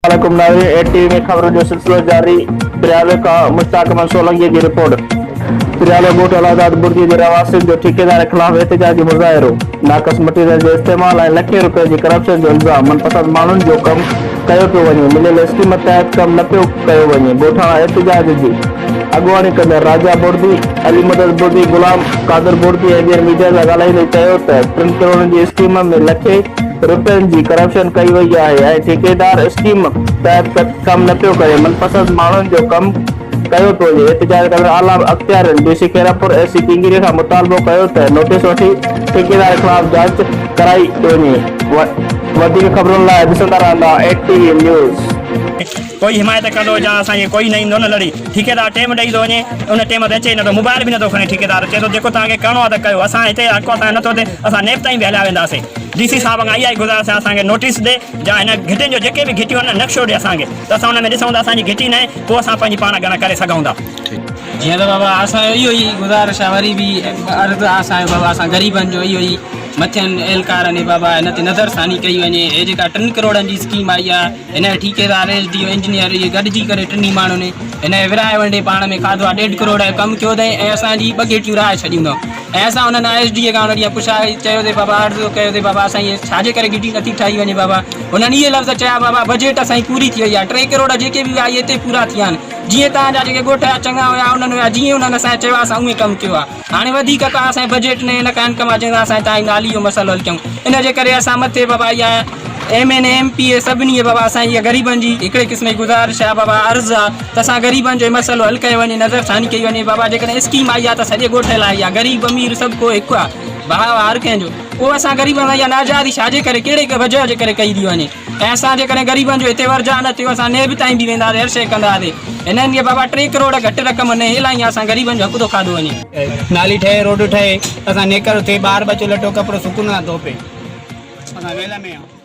नाज़रीन, एटीवी में खबरों जो सिलसिलो जारी। पिराले का मुश्ताक सोलंकी की रिपोर्ट। पिराले ॻोठ अलाहाबाद बुर्जी जे रवासिन जो ठेकेदार खिलाफ एहतजाजी मुज़ाहिरो। नाक़स मटीरियल जे इस्तेमाल ऐं लखे रुपए जी करप्शन जो इल्ज़ाम। मनपसंद माण्हुनि जो कम कयो पियो वञे, मिलियल स्कीम तहत कम न पियो कयो वञे। ॻोठाणा एहतजाज जी अॻुवाणी कंदड़ राजा बुर्दी, अली मदद बुर्दी, गुलाम कादर बुर्दी ऐं ॿियनि मीडिया सां ॻाल्हाईंदे चयो त 3 करोड़ जी स्कीम में लखे रुपयनि जी करप्शन कई वई आहे ऐं ठेकेदार स्कीम तहत कम न पियो करे, मनपसंद माण्हुनि जो कम कयो पियो वञे। एहतजाज कंदड़ आला अख्तियारनि डीसी खेरापुर एससी किंगरी खां मुतालबो कयो त नोटिस वठी ठेकेदार खिलाफ जांच कराई वञे। वधीक ख़बरुनि लाइ ॾिसंदा रहंदा एटीवी न्यूज़। कोई हिमायत कंदो या असांखे कोई न ईंदो न लड़ी। ठेकेदार टाइम ॾेई थो वञे, उन टाइम ते अचे नथो, मोबाइल बि नथो खणे। ठेकेदार चए थो जेको तव्हांखे करिणो आहे त कयो, असां हिते हक़ असांखे नथो थिए, असां नेब ताईं बि हलिया वेंदासीं। डीसी साहब खां इहा ई गुज़ारिश आहे, असांखे नोटिस ॾे या हिन घिटियुनि जो जेके बि घिटियूं आहिनि नक्शो ॾे असांखे, त असां हुन में ॾिसूं था असांजी घिटी न आहे, पोइ असां पंहिंजी पाण ॻण करे सघूं था। जीअं त बाबा असांजो इहो ई गुज़ारिश आहे, वरी बि अर्ज़ु आहे असांजो बाबा, असां ग़रीबनि जो इहो ई मथियनि एहलकारनि बाबा हिन ते नज़रसानी कई वञे। हे जेका 3 करोड़नि जी स्कीम आई आहे, हिन ठेकेदार एसडीओ इंजीनियर इहे गॾिजी करे 3 माण्हुनि हिन विराए वंडे पाण में खाधो आहे। 1.5 करोड़ जो कमु कयो अथई ऐं असांजी 2 गेटियूं राहे छॾियूं अथऊं। ऐं असां हुननि एसडीए खां हुन ॾींहुं पुछाए चयो ते बाबा, अर्ज़ु कयो ते बाबा असां इहे छाजे करे गिटी नथी ठाही वञे बाबा। हुननि इहे लफ़्ज़ चया बाबा, बजट असांजी पूरी थी वई आहे, 3 करोड़ जेके बि आई हिते पूरा थिया आहिनि। जीअं तव्हांजा जेके ॻोठ चङा हुया उन्हनि हुया, जीअं उन्हनि असांखे चयो असां उहे कमु कयो आहे। हाणे वधीक त असांजे बजट ने हिन का इनकम आहे जंहिंसां असांजे तव्हांजी नाली जो मसइलो हल कयूं। इन जे करे असां मथे बाबा इहा MN MPA सभिनी बाबा असांजी गरीबनि जी हिकिड़े क़िस्म जी गुज़ारिश आहे बाबा, अर्ज़ु आहे त असां गरीबनि जो मसइलो हल कयो वञे, नज़रसानी कई वञे बाबा। जेकॾहिं स्कीम आई आहे त सॼे ॻोठ लाइ आहे, ग़रीब अमीर सभु को हिकु आहे, भाउ हर कंहिंजो। उहो असां ग़रीबनि सां इहा नाजारी छाजे करे, कहिड़े वजह जे करे कई थी वञे। ऐं असां जेकॾहिं ग़रीबनि जो हिते वर्जा न थियो, असां नेब ताईं बि वेंदासीं, हर शइ कंदासीं। हिननि खे बाबा 3 करोड़ घटि रक़म न इलाही असां ग़रीबनि जो हक़ थो खाधो वञे। नाली ठहे, रोड ठहे, असां नेकर थिए, ॿार बचो लटो कपिड़ो सुकून सां धोपे, असां वेल में आहियूं।